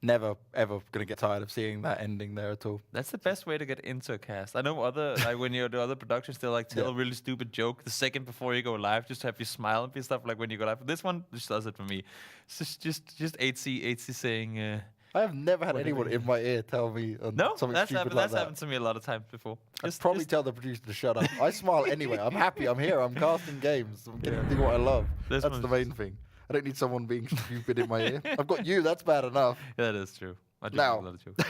Never, ever going to get tired of seeing that ending there at all. That's the best way to get into a cast. I know other, like when you do other productions, they'll like tell a really stupid joke the second before you go live, just to have you smile and be stuff like when you go live. But this one just does it for me. It's just 8C saying. I have never had anyone in my ear tell me something that's stupid happened. like That's that. happened to me a lot of times before. I'd probably tell the producer to shut up. I smile anyway. I'm happy. I'm here. I'm casting games. I'm getting to do what I love. That's the main thing. I don't need someone being stupid in my ear. I've got you. That's bad enough. Yeah, that is true. I do Now, a lot of jokes.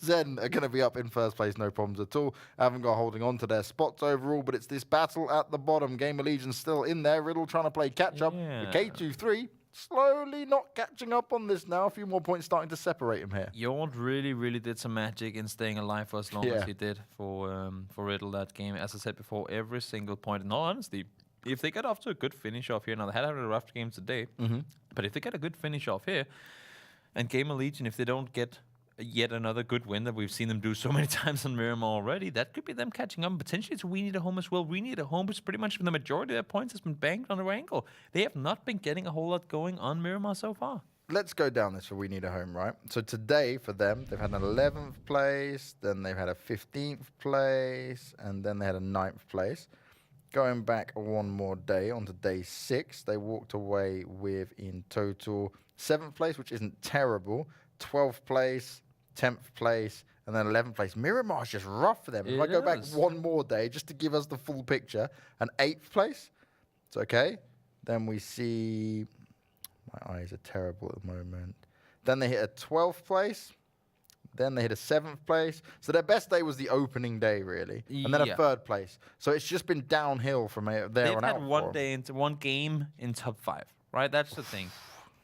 Zen are going to be up in first place, no problems at all. Avangar holding on to their spots overall, but it's this battle at the bottom. Gamerlegion still in there. Riddle trying to play catch-up. Yeah. The K23 slowly not catching up on this now. A few more points starting to separate him here. Jord really did some magic in staying alive for as long as he did for Riddle that game. As I said before, every single point, in all honesty, if they get off to a good finish off here, now they had a rough game today, but if they get a good finish off here, and Gamerlegion, if they don't get yet another good win that we've seen them do so many times on Miramar already, that could be them catching up. Potentially it's We Need a Home as well. We Need a Home is pretty much the majority of their points has been banked on their angle. They have not been getting a whole lot going on Miramar so far. Let's go down this for We Need a Home, right? So today for them, they've had an 11th place, then they've had a 15th place, and then they had a 9th place. Going back one more day, onto day 6, they walked away with, in total, 7th place, which isn't terrible, 12th place, 10th place, and then 11th place. Miramar's just rough for them. If I go back one more day, just to give us the full picture, an 8th place, it's okay. Then we see, my eyes are terrible at the moment. Then they hit a 12th place. Then they hit a 7th place. So their best day was the opening day, really. And then a 3rd place. So it's just been downhill from there on out. They've had one game in top 5, right? That's the thing.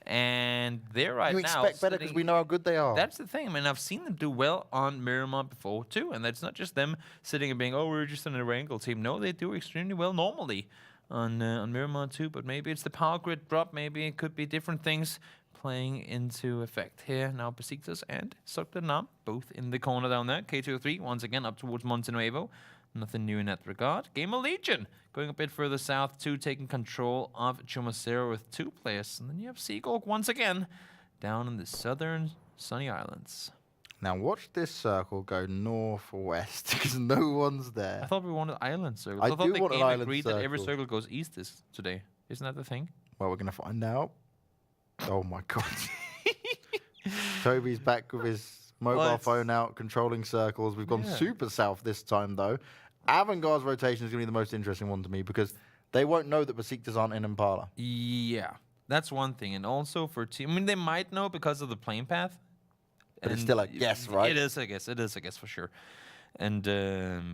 And they're now. You expect better because we know how good they are. That's the thing. I mean, I've seen them do well on Miramar before, too. And that's not just them sitting and being, oh, we're just an Erangel team. No, they do extremely well normally on Miramar, too. But maybe it's the power grid drop. Maybe it could be different things playing into effect here. Now Besiktas and Zoekt Een Naam, both in the corner down there. K203 once again up towards Montenuevo. Nothing new in that regard. Gamerlegion going a bit further south too, taking control of Chumacero with 2 players. And then you have Seekorg once again down in the southern sunny islands. Now watch this circle go northwest because no one's there. I thought we wanted island circles. I thought do the want an game island agreed circle. that every circle goes east today. Isn't that the thing? Well, we're going to find out. Oh my God. Toby's back with his mobile phone out, controlling circles. We've gone super south this time, though. Avangar's rotation is going to be the most interesting one to me because they won't know that Besiktas aren't in Impala. Yeah, that's one thing. And also for team, I mean, they might know because of the plane path. But it's still a guess, right? It is a guess. It is a guess for sure. And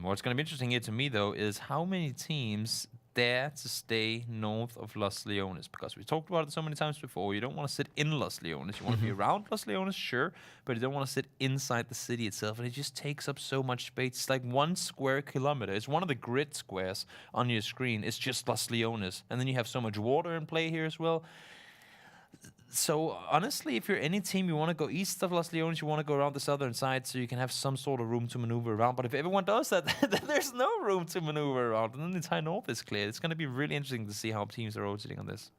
what's going to be interesting here to me, though, is how many teams dare to stay north of Los Leones, because we talked about it so many times before. You don't want to sit in Los Leones. You want to be around Los Leones, sure, but you don't want to sit inside the city itself, and it just takes up so much space. It's like 1 square kilometer. It's one of the grid squares on your screen. It's just Los Leones, and then you have so much water in play here as well. So honestly, if you're any team, you want to go east of Los Leones, you want to go around the southern side so you can have some sort of room to maneuver around. But if everyone does that, then there's no room to maneuver around. And then the entire north is clear. It's going to be really interesting to see how teams are rotating on this.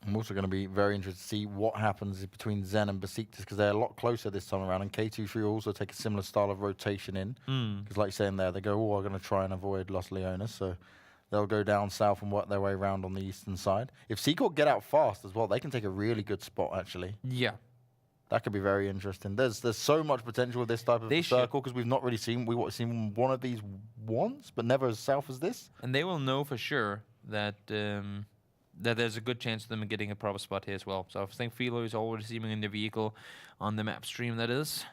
I'm also going to be very interested to see what happens between Zen and Besiktas because they're a lot closer this time around. And K23 will also take a similar style of rotation in. Because like you're saying there, they go, oh, I'm going to try and avoid Los Leones. So they'll go down south and work their way around on the eastern side. If Seekorg get out fast as well, they can take a really good spot, actually. Yeah. That could be very interesting. There's so much potential with this type of circle because we've not really seen one of these once, but never as south as this. And they will know for sure that that there's a good chance of them getting a proper spot here as well. So I think Philo is already seeing him in the vehicle on the map stream, that is.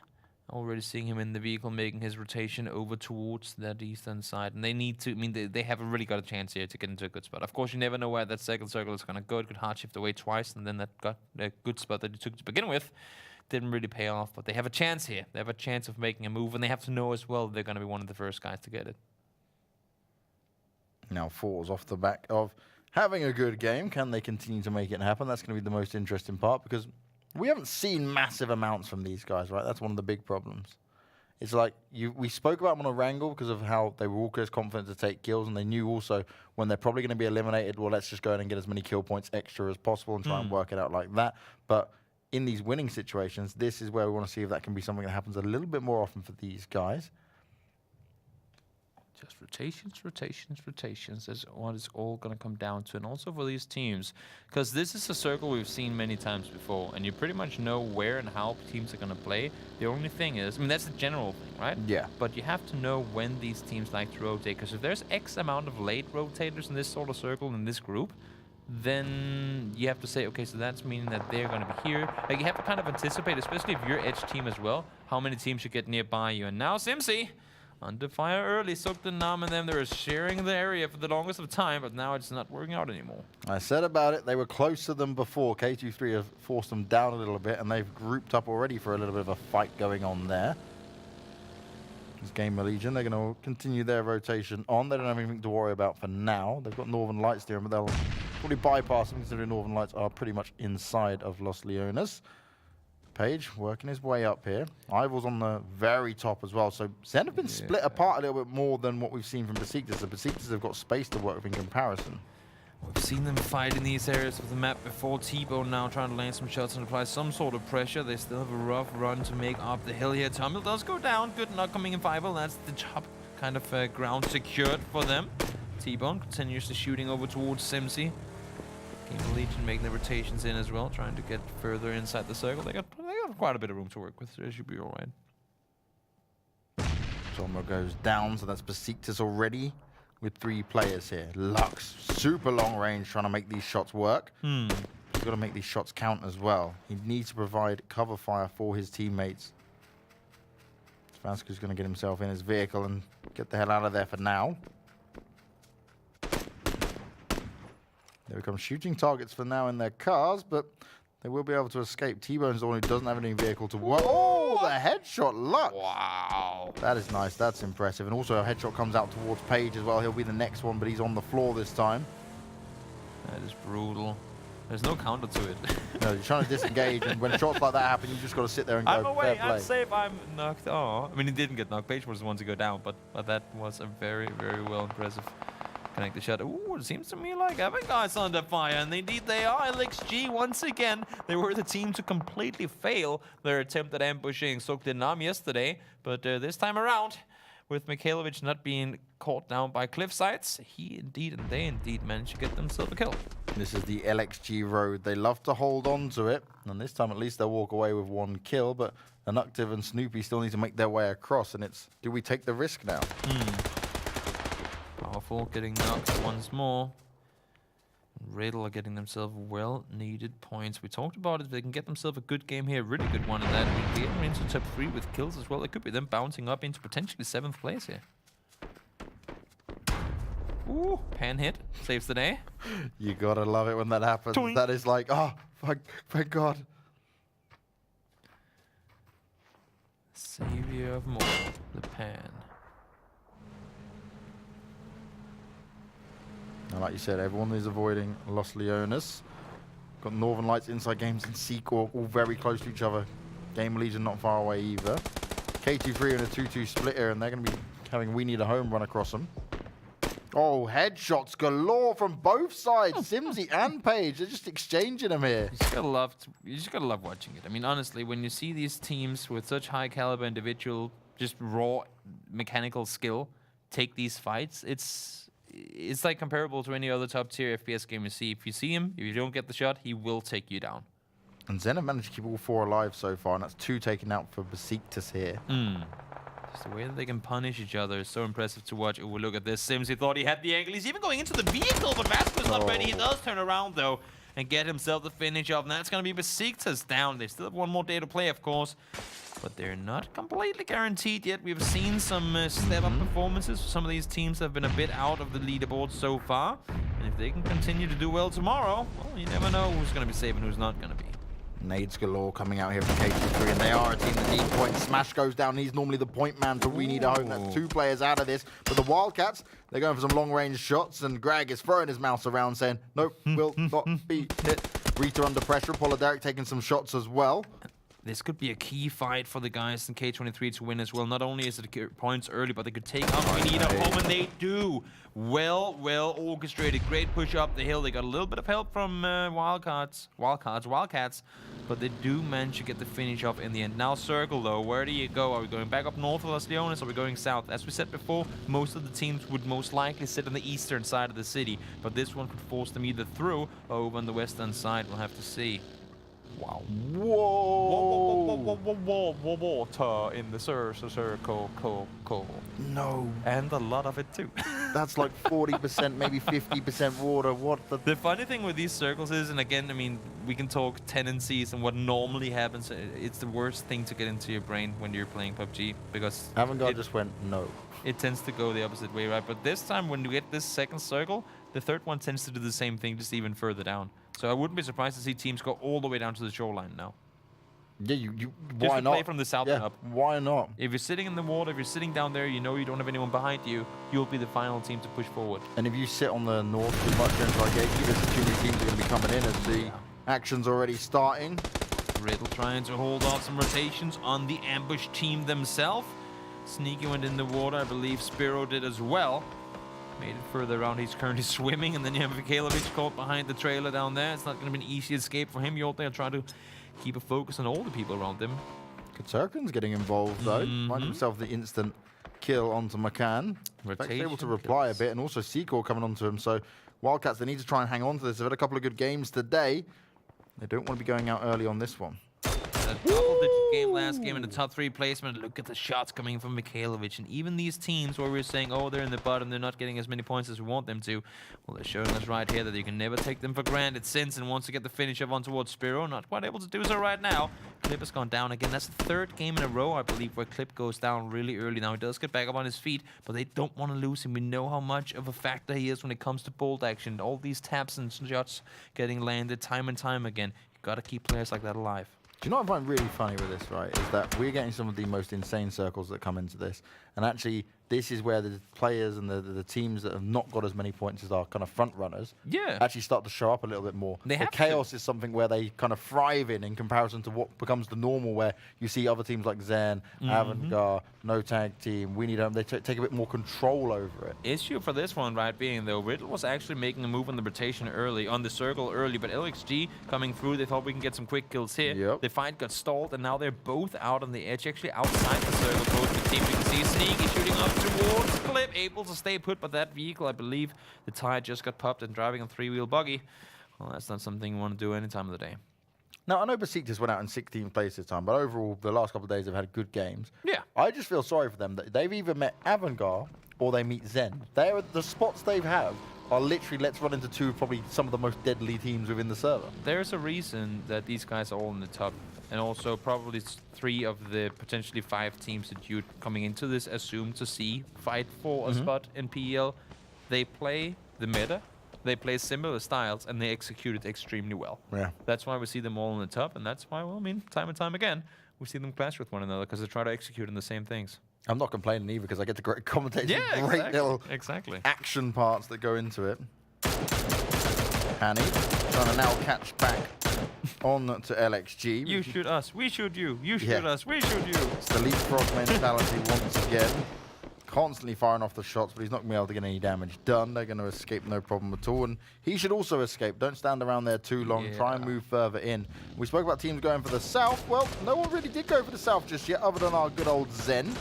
Already seeing him in the vehicle making his rotation over towards that eastern side. And they need to, I mean, they haven't really got a chance here to get into a good spot. Of course, you never know where that second circle is going to go. It could hard shift away twice, and then that got a good spot that you took to begin with. Didn't really pay off, but they have a chance here. They have a chance of making a move, and they have to know as well they're going to be one of the first guys to get it. Now, Forze off the back of having a good game. Can they continue to make it happen? That's going to be the most interesting part because we haven't seen massive amounts from these guys, right? That's one of the big problems. It's like we spoke about them on a wrangle because of how they were all as confident to take kills, and they knew also when they're probably going to be eliminated, well, let's just go in and get as many kill points extra as possible and try and work it out like that. But in these winning situations, this is where we want to see if that can be something that happens a little bit more often for these guys. Just rotations. That's what it's all going to come down to. And also for these teams, because this is a circle we've seen many times before, and you pretty much know where and how teams are going to play. The only thing is, I mean, that's the general thing, right? Yeah. But you have to know when these teams like to rotate, because if there's X amount of late rotators in this sort of circle, in this group, then you have to say, okay, so that's meaning that they're going to be here. Like, you have to kind of anticipate, especially if you're edge team as well, how many teams should get nearby you. And now Simsi under fire early. Zoekt Een Naam and them, they were sharing the area for the longest of time, but now it's not working out anymore. I said about it, they were close to them before. K23 have forced them down a little bit, and they've grouped up already for a little bit of a fight going on there. This Gamerlegion, they're going to continue their rotation on. They don't have anything to worry about for now. They've got Northern Lights there, but they'll probably bypass them, considering Northern Lights are pretty much inside of Los Leones. Page working his way up here. Ivor's on the very top as well. So Zen have been split apart a little bit more than what we've seen from Besiktas. The Besiktas have got space to work with in comparison. We've seen them fight in these areas of the map before. T-Bone now trying to land some shots and apply some sort of pressure. They still have a rough run to make up the hill here. Tummel does go down. Good not coming in 5-0. That's the top kind of ground secured for them. T-Bone continuously shooting over towards Simsi. Gamerlegion making the rotations in as well, trying to get further inside the circle. They got quite a bit of room to work with, so it should be all right. Sommer goes down, so that's Besiktas already with 3 players here. Lux, super long range, trying to make these shots work. He's got to make these shots count as well. He needs to provide cover fire for his teammates. Svanska's going to get himself in his vehicle and get the hell out of there for now. They become shooting targets for now in their cars, but they will be able to escape. T-Bone's the one who doesn't have any vehicle to work. Oh, the headshot, Lux! Wow. That is nice, that's impressive. And also a headshot comes out towards Page as well. He'll be the next one, but he's on the floor this time. That is brutal. There's no counter to it. No, you're trying to disengage, and when shots like that happen, you just got to sit there and go, I'm away, fair play. I'm safe, I'm knocked. Oh, I mean, he didn't get knocked. Page was the one to go down, but that was a very, very well impressive connected shot. Ooh, it seems to me like Avangar's under fire, and indeed they are. LXG, once again, they were the team to completely fail their attempt at ambushing Zoekt Een Naam yesterday, but this time around, with Mikhailovic not being caught down by cliff sides, he indeed and they indeed managed to get themselves a kill. This is the LXG road. They love to hold on to it, and this time at least they'll walk away with 1 kill, but Anuctive and Snoopy still need to make their way across, and it's, do we take the risk now? Powerful, getting knocked once more. Riddle are getting themselves well-needed points. We talked about it. If they can get themselves a good game here, really good one in that. I mean, getting into top 3 with kills as well. It could be them bouncing up into potentially 7th place here. Ooh, pan hit. Saves the day. You gotta love it when that happens. Toink. That is like, oh, thank God. Savior of more, the pan. Now, like you said, everyone is avoiding Los Leones. Got Northern Lights, Insidegames, and Seekorg all very close to each other. Gamerlegion not far away either. K23 in a 2-2 split here, and they're going to be having We Need a Home run across them. Oh, headshots galore from both sides. Simsi and Page, they're just exchanging them here. You just gotta love watching it. I mean, honestly, when you see these teams with such high caliber individual, just raw mechanical skill take these fights, it's like comparable to any other top tier FPS game you see. If you see him, if you don't get the shot, he will take you down. And Zen have managed to keep all 4 alive so far, and that's 2 taken out for Besiktas here. Just the way that they can punish each other is so impressive to watch. Oh, look at this. Sims, he thought he had the angle. He's even going into the vehicle, but Vasquez not ready. He does turn around, though, and get himself the finish off. And that's going to be Besiktas down. They still have 1 more day to play, of course. But they're not completely guaranteed yet. We've seen some step-up performances. Some of these teams have been a bit out of the leaderboard so far. And if they can continue to do well tomorrow, well, you never know who's going to be safe and who's not going to be. Nades galore coming out here from K23, and they are a team that need points. Smash goes down. He's normally the point man for We Need a Home. That's 2 players out of this. But the Wildcats, they're going for some long-range shots, and Greg is throwing his mouse around saying, nope, will not be hit. Rita under pressure. Polidaric taking some shots as well. This could be a key fight for the guys in K23 to win as well. Not only is it points early, but they could take out Veneta home, and they do. Well orchestrated. Great push up the hill. They got a little bit of help from Wildcats, but they do manage to get the finish off in the end. Now Circle, though, where do you go? Are we going back up north of Las Leones, or are we going south? As we said before, most of the teams would most likely sit on the eastern side of the city, but this one could force them either through or over on the western side. We'll have to see. Wow. Whoa. Water in the circle. No. And a lot of it too. That's like 40%, maybe 50% water. What the... The funny thing with these circles is, and again, I mean, we can talk tendencies and what normally happens. It's the worst thing to get into your brain when you're playing PUBG, because Avangar just went no. It tends to go the opposite way, right? But this time, when you get this second circle, the third one tends to do the same thing, just even further down. So I wouldn't be surprised to see teams go all the way down to the shoreline now. Yeah, Just why not? play from the south and up. Why not? If you're sitting in the water, if you're sitting down there, you know you don't have anyone behind you, you'll be the final team to push forward. And if you sit on the north too much against Arcade, there's too many teams are going to be coming in as the action's already starting. Riddle trying to hold off some rotations on the ambush team themselves. Sneaky went in the water, I believe Spiro did as well. Made it further around, he's currently swimming, and then you have Mikhailovic caught behind the trailer down there. It's not going to be an easy escape for him. You're there trying to keep a focus on all the people around him. Katurkan's getting involved though. Find himself the instant kill onto McCann. He's able to reply a bit, and also Seekorg coming onto him. So Wildcats, they need to try and hang on to this. They've had a couple of good games today. They don't want to be going out early on this one. A double-digit game last game in the top 3 placement. Look at the shots coming from Mikhailovic. And even these teams where we're saying, oh, they're in the bottom, they're not getting as many points as we want them to. Well, they're showing us right here that you can never take them for granted. Sinsen wants to get the finish up on towards Spiro. Not quite able to do so right now. Clip has gone down again. That's the 3rd game in a row, I believe, where Clip goes down really early. Now, he does get back up on his feet, but they don't want to lose him. We know how much of a factor he is when it comes to bolt action. All these taps and shots getting landed time and time again. You've got to keep players like that alive. Do you know what I find really funny with this, right? Is that we're getting some of the most insane circles that come into this. And actually, this is where the players and the teams that have not got as many points as our kind of front runners actually start to show up a little bit more. The chaos is something where they kind of thrive in comparison to what becomes the normal, where you see other teams like Zen, Avangar, No Tag Team, We Need Home, they take a bit more control over it. Issue for this one, right, being though, Riddle was actually making a move on the rotation early, on the circle early, but LXG coming through, they thought we can get some quick kills here. Yep. The fight got stalled, and now they're both out on the edge, actually outside the circle. Both the teams, you can see Sneaky shooting up towards Clip, able to stay put, but that vehicle, I believe, the tire just got popped and driving a 3-wheel buggy. Well, that's not something you want to do any time of the day. Now, I know Besiktas went out in 16th place this time, but overall, the last couple of days, they've had good games. Yeah. I just feel sorry for them that they've either met Avangar or they meet Zen. They're, the spots they have are literally, let's run into probably some of the most deadly teams within the server. There's a reason that these guys are all in the top, and also probably 3 of the potentially 5 teams that you're coming into this assume to see fight for a spot in PEL. They play the meta, they play similar styles, and they execute it extremely well. Yeah. That's why we see them all in the top, and that's why, well, I mean, time and time again, we see them clash with one another because they try to execute in the same things. I'm not complaining either because I get to commentate some great little action parts that go into it. Hanny trying to now catch back on to LXG. You shoot us, we shoot you. You shoot us, we shoot you. It's the leapfrog mentality once again. Constantly firing off the shots, but he's not going to be able to get any damage done. They're going to escape no problem at all. And he should also escape. Don't stand around there too long. Try and move further in. We spoke about teams going for the south. Well, no one really did go for the south just yet, other than our good old Zen.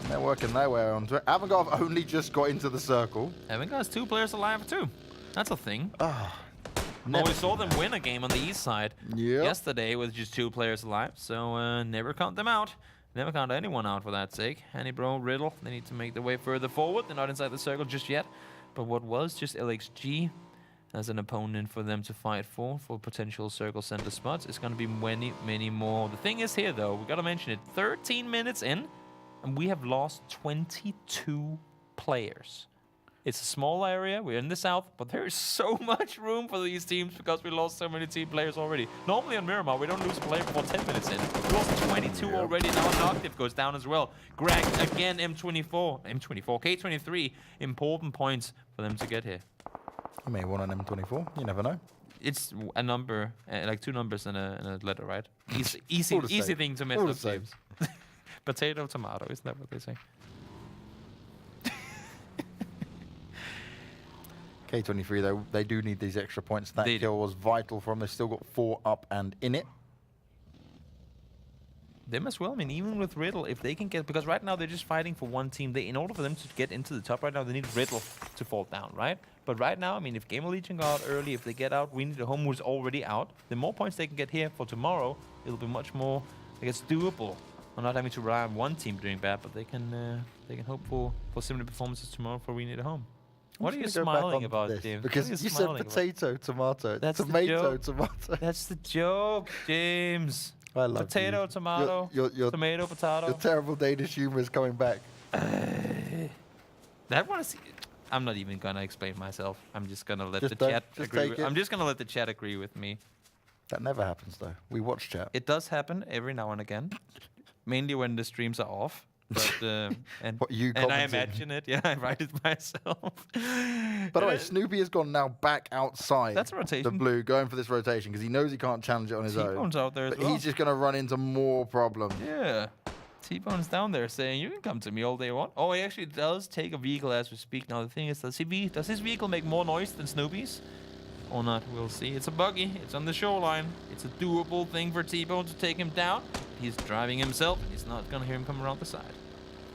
They're working their way onto it. Avangar have only just got into the circle. Avangar has 2 players alive too. That's a thing. Well, we saw them win a game on the east side yesterday with just 2 players alive, so never count them out. Never count anyone out for that sake. Hanny Bro, Riddle, they need to make their way further forward. They're not inside the circle just yet. But what was just LXG as an opponent for them to fight for potential circle center spots is going to be many, many more. The thing is here, though, we got to mention it. 13 minutes in, and we have lost 22 players. It's a small area, we're in the south, but there is so much room for these teams because we lost so many team players already. Normally on Miramar, we don't lose a player before 10 minutes in. We lost 22 already, now Noctiv goes down as well. Greg, again, K23, important points for them to get here. You may want an M24, you never know. It's a number, like 2 numbers and a letter, right? Easy All the same. thing to mess All the up same. games. Potato, tomato, isn't that what they say? K23 though, they do need these extra points. That They do. kill was vital for them. They've still got 4 up and in it. Them as well. I mean, even with Riddle, if they can get, because right now they're just fighting for one team. They, in order for them to get into the top right now, they need Riddle to fall down, right? But right now, I mean, if Gamerlegion go out early, if they get out, we need a home who's already out. The more points they can get here for tomorrow, it'll be much more, I guess, doable. I'm not having to rely on one team doing bad, but they can hope for similar performances tomorrow for we need a home. What are you smiling about, James? Because you said potato, tomato, That's tomato, tomato. That's the joke, James. I love Potato, you. tomato, Your tomato, potato. Your terrible Danish humor is coming back. That one is. I'm not even gonna explain myself. I'm just gonna let Just the chat just agree. take With, it. I'm just gonna let the chat agree with me. That never happens though. We watch chat. It does happen every now and again, mainly when the streams are off. But and What, you and I commenting? imagine it. Yeah, I write it myself. By the way, Snoopy has gone now back outside That's a rotation. the blue, going for this rotation because he knows he can't challenge it on his own. T-Bone's out there as But well. he's just going to run into more problems. Yeah. T-Bone's down there saying, you can come to me all day you want. Oh, he actually does take a vehicle as we speak. Now, the thing is, does his vehicle make more noise than Snoopy's? Or not? We'll see. It's a buggy. It's on the shoreline. It's a doable thing for T-Bone to take him down. He's driving himself. He's not going to hear him come around the side.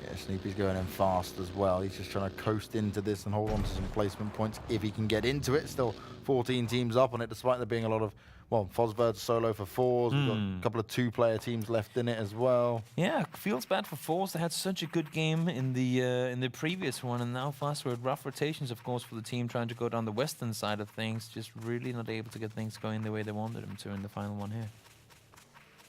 Yeah, Snoopy's going in fast as well. He's just trying to coast into this and hold on to some placement points if he can get into it. Still 14 teams up on it, despite there being a lot of, well, Fosbird's solo for 4s. We've got a couple of 2-player teams left in it as well. Yeah, feels bad for Force. They had such a good game in the previous one, and now Fosbird, rough rotations, of course, for the team trying to go down the western side of things. Just really not able to get things going the way they wanted them to in the final one here.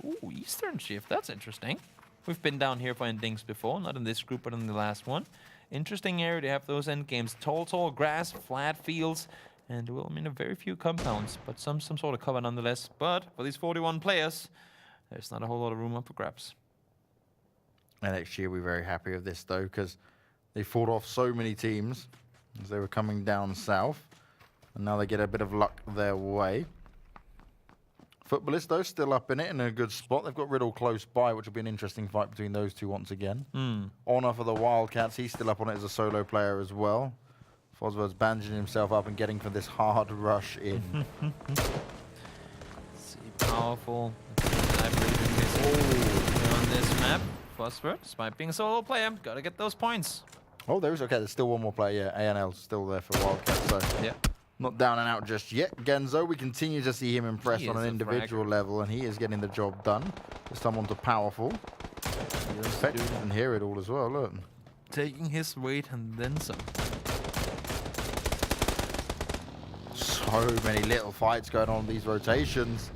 Ooh, Eastern Shift. That's interesting. We've been down here for endings before, not in this group, but in the last one. Interesting area to have those end games. Tall grass, flat fields, and, well, I mean, a very few compounds, but some sort of cover nonetheless. But for these 41 players, there's not a whole lot of room up for grabs. And next year we're very happy with this, though, because they fought off so many teams as they were coming down south, and now they get a bit of luck their way. Futbolist, though, still up in it in a good spot. They've got Riddle close by, which will be an interesting fight between those two once again. Honor for the Wildcats. He's still up on it as a solo player as well. Fosbird's bandaging himself up and getting for this hard rush in. See, powerful. On this map, Fosbird, despite being a solo player, gotta get those points. Oh, there's still one more player. Yeah, ANL's still there for Wildcats. So Yeah. not down and out just yet. Genzo, we continue to see him impress He on is an a individual fragger. level, and he is getting the job done. There's someone to powerful. Effective and hear it all as well, look. Taking his weight and then some. So many little fights going on in these rotations.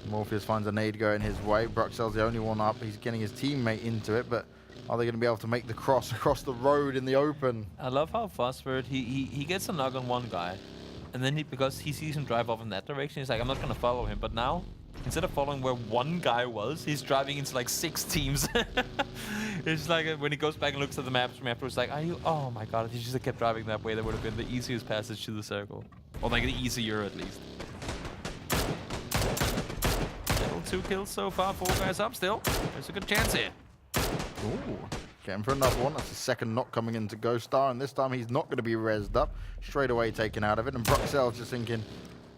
Morpheus finds a nade going his way. Bruxell's the only one up. He's getting his teammate into it, but are they going to be able to make the cross across the road in the open? I love how Fosbird, he gets a knock on one guy, and then because he sees him drive off in that direction, he's like, I'm not going to follow him. But now, instead of following where one guy was, he's driving into like 6 teams. It's like when he goes back and looks at the maps from afterwards, like, oh my god, if he just kept driving that way, that would have been the easiest passage to the circle. Or like the easier at least. Still 2 kills so far, 4 guys up still. There's a good chance here. Ooh, getting for another one. That's the second knock coming into Ghost Star, and this time he's not going to be rezzed up. Straight away taken out of it, and Bruxell's just thinking,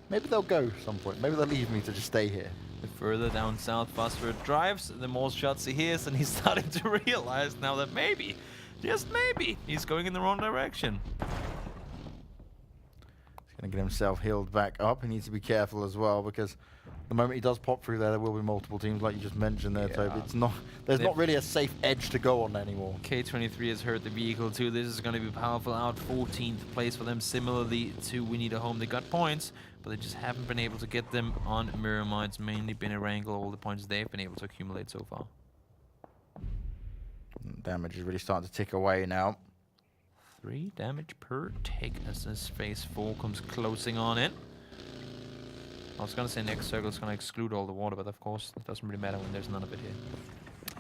maybe they'll go some point. Maybe they'll leave me to just stay here. The further down south Fosford drives, the more shots he hears, and he's starting to realize now that maybe, just maybe, he's going in the wrong direction. He's going to get himself healed back up. He needs to be careful as well, because the moment he does pop through there will be multiple teams, like you just mentioned there, Toby. It's not, there's not really a safe edge to go on anymore. K23 has hurt the vehicle too. This is going to be powerful out. 14th place for them. Similarly to We Need a Home, they got points, but they just haven't been able to get them on Miramar. It's mainly been a wrangle, all the points they've been able to accumulate so far. Damage is really starting to tick away now. 3 damage per tick as this phase 4 comes closing on in. I was going to say next circle is going to exclude all the water, but of course it doesn't really matter when there's none of it here.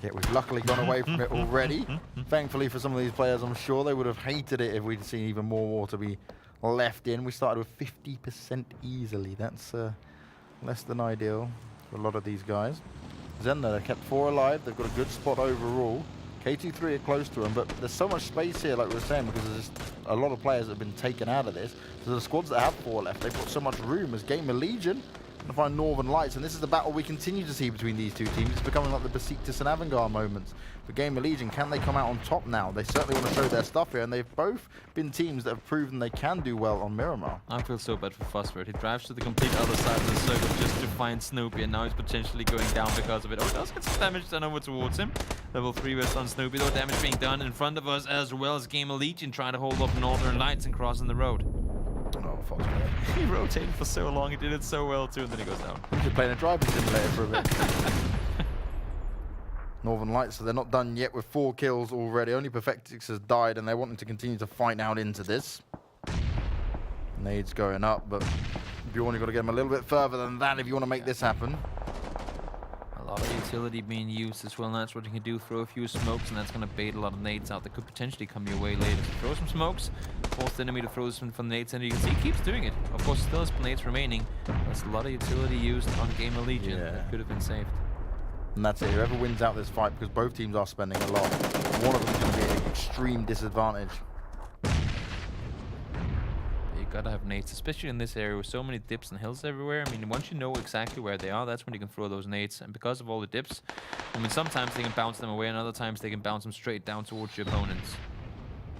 Yeah, we've luckily gone away from it already. Thankfully for some of these players, I'm sure they would have hated it if we'd seen even more water be left in. We started with 50% easily. That's less than ideal for a lot of these guys. Zen, though, they kept 4 alive. They've got a good spot overall. K23 are close to them, but there's so much space here, like we were saying, because there's just a lot of players that have been taken out of this. So the squads that have 4 left, they've got so much room as Gamerlegion to find Northern Lights, and this is the battle we continue to see between these two teams. It's becoming like the Besiktas and Avangar moments. For Gamerlegion, can they come out on top now? They certainly want to show their stuff here, and they've both been teams that have proven they can do well on Miramar. I feel so bad for Phosphorus. He drives to the complete other side of the circle just to find Snoopy, and now he's potentially going down because of it. Oh, he does get some damage done over towards him. Level 3 rest on Snoopy, though. Damage being done in front of us, as well as Gamerlegion trying to hold up Northern Lights and crossing the road. Oh, Phosphorus. He rotated for so long, he did it so well too, and then he goes down. He's just playing a driving simulator for a bit. Northern Lights, so they're not done yet with 4 kills already. Only Perfectix has died, and they're wanting to continue to fight out into this. Nades going up, but you only got to get them a little bit further than that if you want to make this happen. A lot of utility being used as well, and that's what you can do. Throw a few smokes, and that's going to bait a lot of nades out that could potentially come your way later. So throw some smokes, force the enemy to throw some from the nades, and you can see he keeps doing it. Of course, still has nades remaining. There's a lot of utility used on Gamerlegion that could have been saved. And that's it. Whoever wins out this fight, because both teams are spending a lot, one of them is going to be at an extreme disadvantage. You gotta have nades, especially in this area with so many dips and hills everywhere. I mean, once you know exactly where they are, that's when you can throw those nades. And because of all the dips, I mean, sometimes they can bounce them away, and other times they can bounce them straight down towards your opponents.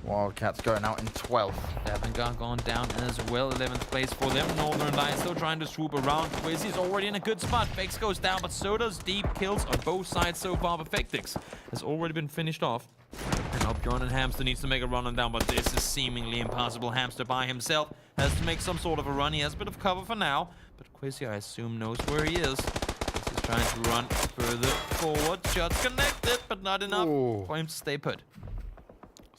Wildcats going out in 12th. Avangar gone down as well, 11th place for them. Northern Lights still trying to swoop around. Quizzy's already in a good spot. Fakes goes down, but so does deep kills on both sides so far. Perfectix has already been finished off. And now Bjorn and Hamster needs to make a run on down, but this is seemingly impossible. Hamster by himself has to make some sort of a run. He has a bit of cover for now, but Quizzy, I assume, knows where he is. He's trying to run further forward. Shots connected, but not enough for him to stay put.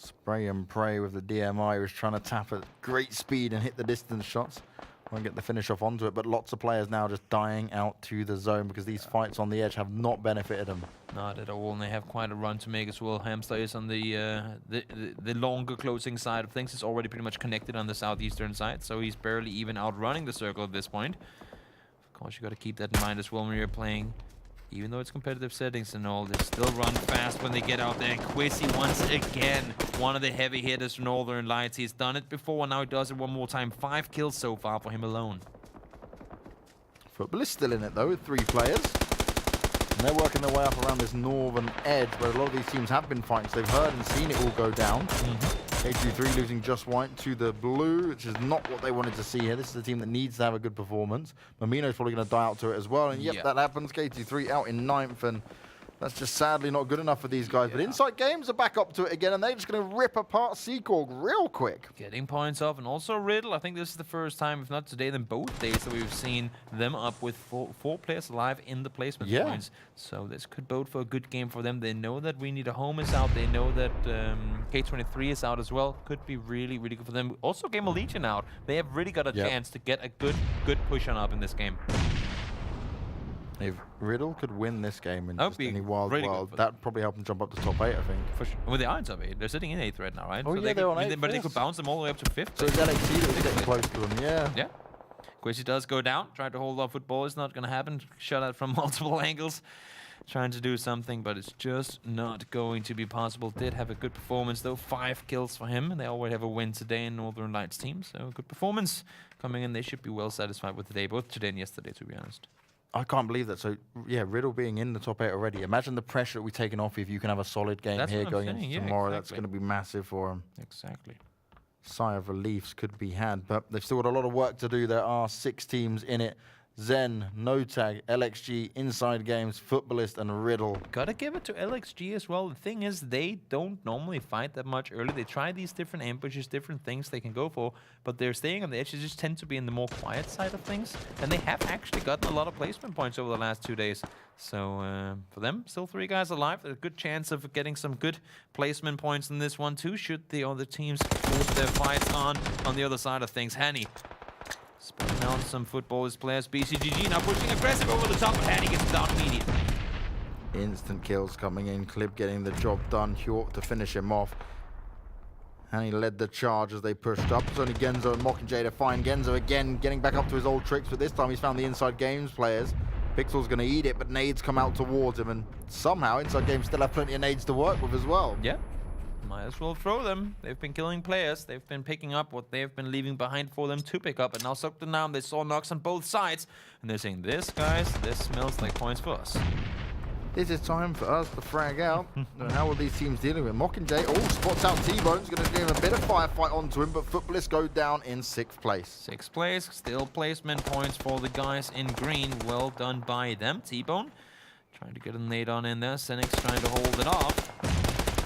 Spray and pray with the DMI. He was trying to tap at great speed and hit the distance shots. Won't get the finish off onto it, but lots of players now just dying out to the zone because these fights on the edge have not benefited them. Not at all, and they have quite a run to make as well. Hamster is on the longer closing side of things. It's already pretty much connected on the southeastern side, so he's barely even outrunning the circle at this point. Of course, you got to keep that in mind as well when you're playing. Even though it's competitive settings and all, they still run fast when they get out there. And Quizzy, once again, one of the heavy hitters for Northern Lights. He's done it before, and now he does it one more time. 5 kills so far for him alone. Futbolist still in it, though, with 3 players. And they're working their way up around this northern edge, where a lot of these teams have been fighting, so they've heard and seen it all go down. K23 losing just white to the blue, which is not what they wanted to see here. This is a team that needs to have a good performance. Mamino's probably going to die out to it as well. And yep, that happens. K23 out in 9th, and that's just sadly not good enough for these guys. But Insidegames are back up to it again, and they're just going to rip apart Seekorg real quick. Getting points off, and also Riddle. I think this is the first time, if not today, then both days that we've seen them up with four players alive in the placement points. So this could bode for a good game for them. They know that We Need a Home is out. They know that K23 is out as well. Could be really, really good for them. Also, Gamerlegion out. They have really got a chance to get a good push on up in this game. If Riddle could win this game in just any wild world, that'd probably help them jump up to top 8, I think. For sure. Well, they are in top 8. They're sitting in 8th right now, right? Oh, so yeah, they're on 8th. But they could bounce them all the way up to 5th. So it's LXG that was getting close to them, Yeah. Quizzy does go down. Trying to hold off Football. It's not going to happen. Shut out from multiple angles. Trying to do something, but it's just not going to be possible. Did have a good performance, though. 5 kills for him. And they already have a win today in Northern Lights team. So good performance coming in. They should be well satisfied with today, both today and yesterday, to be honest. I can't believe that. So, yeah, Riddle being in the top 8 already. Imagine the pressure that we've taken off if you can have a solid game here going into tomorrow. That's going to be massive for him. Exactly. Sigh of reliefs could be had, but they've still got a lot of work to do. There are 6 teams in it. Zen, No Tag, LXG, Insidegames, Futbolist, and Riddle. Gotta give it to LXG as well. The thing is, they don't normally fight that much early. They try these different ambushes, different things they can go for, but they're staying on the edge. They just tend to be in the more quiet side of things, and they have actually gotten a lot of placement points over the last 2 days. So for them, still 3 guys alive. There's a good chance of getting some good placement points in this one too, should the other teams force their fights on the other side of things. Hanny spinning on some Futbolist players. BCGG now pushing aggressive over the top, but Hanny gets down immediately. Instant kills coming in. Clip getting the job done. Hjort to finish him off. And he led the charge as they pushed up. It's only Genzo and Mockingjay to find Genzo again, getting back up to his old tricks, but this time he's found the Insidegames players. Pixel's going to eat it, but nades come out towards him, and somehow Insidegames still have plenty of nades to work with as well. Yeah, might as well throw them. They've been killing players. They've been picking up what they've been leaving behind for them to pick up, and now Zoekt Een Naam, they saw knocks on both sides, and they're saying, this, guys, this smells like points for us. This is time for us to frag out. And how are these teams dealing with Mockingjay? Oh, spots out T-Bone's going to give him a bit of firefight onto him, but Futbolist go down in 6th place. 6th place, still placement points for the guys in green. Well done by them. T-Bone trying to get a nade on in there. Senix trying to hold it off.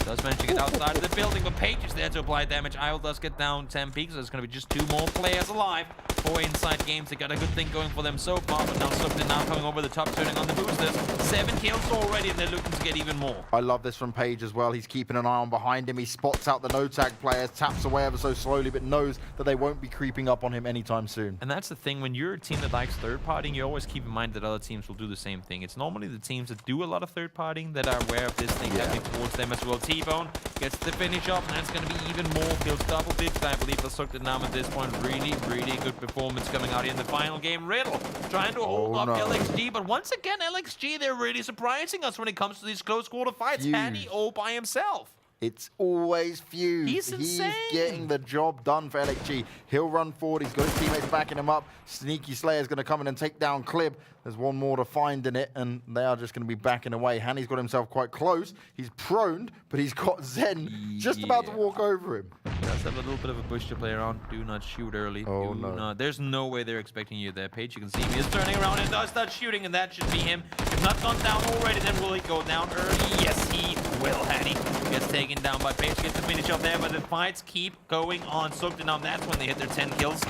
Does manage to get outside of the building, but Page is there to apply damage. Isle does get down 10 peaks, so there's going to be just 2 more players alive for Insidegames. They got a good thing going for them so far, but now Zoekt Een Naam coming over the top, turning on the boosters. 7 kills already, and they're looking to get even more. I love this from Page as well. He's keeping an eye on behind him. He spots out the no-tag players, taps away ever so slowly, but knows that they won't be creeping up on him anytime soon. And that's the thing, when you're a team that likes third-partying, you always keep in mind that other teams will do the same thing. It's normally the teams that do a lot of third-partying that are aware of this thing happening towards them as well. T-Bone gets the finish off, and that's going to be even more kills, double digits. I believe for Zoekt Een Naam at this point. Really, really good performance coming out in the final game. Riddle trying to hold up LXG, but once again, LXG, they're really surprising us when it comes to these close quarter fights. Hanny all by himself. It's always Fuse. He's insane. He's getting the job done for LXG. He'll run forward. He's got his teammates backing him up. Sneaky Slayer's going to come in and take down Clib. There's one more to find in it, and they are just going to be backing away. Hanny's got himself quite close. He's proned, but he's got Zen just about to walk over him. He does have a little bit of a bush to play around. Do not shoot early. Oh, no. There's no way they're expecting you there, Page. You can see him. He's turning around and does start shooting, and that should be him. If not gone down already, then will he go down early? Yes, he will. Hanny gets taken down by Page. Gets the finish up there, but the fights keep going on. Zoekt Een Naam, that's when they hit their 10 kills.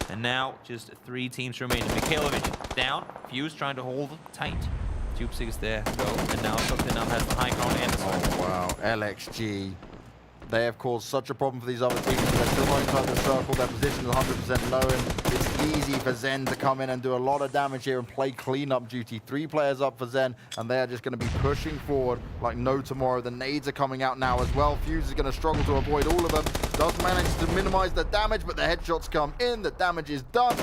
And now just 3 teams remaining. Mikhailovic down. Fuse trying to hold tight. Tube6 is there. Go. And now Zoekt Een Naam has the high ground and the Oh, wow. LXG. They have caused such a problem for these other teams. They're still not inside the circle. Their position is 100% known. It's easy for Zen to come in and do a lot of damage here and play cleanup duty. 3 players up for Zen, and they are just going to be pushing forward like no tomorrow. The nades are coming out now as well. Fuse is going to struggle to avoid all of them. Does manage to minimize the damage, but the headshots come in. The damage is done.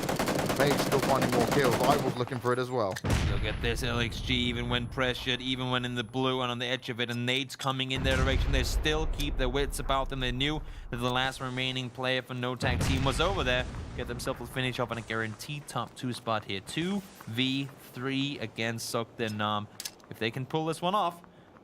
Page still finding more kills. I was looking for it as well. Look at this LXG, even when pressured, even when in the blue and on the edge of it, and nades coming in their direction, they still keep their wits about them. They knew that the last remaining player for no tag team was over there. Get themselves a finish off and a guaranteed top 2 spot here. 2v3 against Zoekt Een Naam. If they can pull this one off,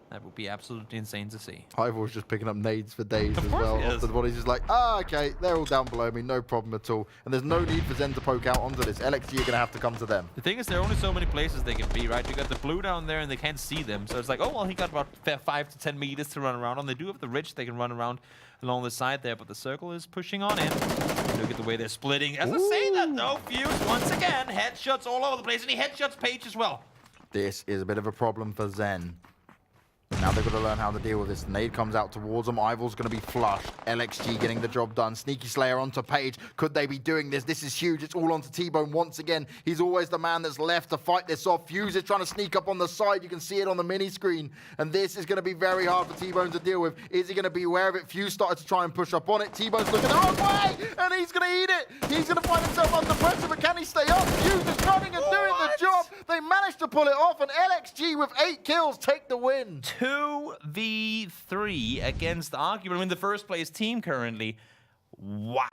that would be absolutely insane to see. Ivor was just picking up nades for days as course well. he is. After the body's just like, okay, they're all down below me, no problem at all. And there's no need for Zen to poke out onto this. LXG are going to have to come to them. The thing is, there are only so many places they can be, right? You got the blue down there and they can't see them. So it's like, oh, well, he got about 5 to 10 meters to run around on. They do have the ridge they can run around along the side there, but the circle is pushing on in. Look at the way they're splitting. As I say that, though, Fuse, once again, headshots all over the place, and he headshots Page as well. This is a bit of a problem for Zen. Now they've got to learn how to deal with this. Nade comes out towards them. Ivor's going to be flushed. LXG getting the job done. Sneaky Slayer onto Page. Could they be doing this? This is huge. It's all onto T-Bone once again. He's always the man that's left to fight this off. Fuse is trying to sneak up on the side. You can see it on the mini screen. And this is going to be very hard for T-Bone to deal with. Is he going to be aware of it? Fuse started to try and push up on it. T-Bone's looking the wrong way. And he's going to eat it. He's going to find himself under pressure. But can he stay up? Fuse is running and doing the job. They managed to pull it off. And LXG with 8 kills take the win. 2v3 against arguably the first place team currently. Wow.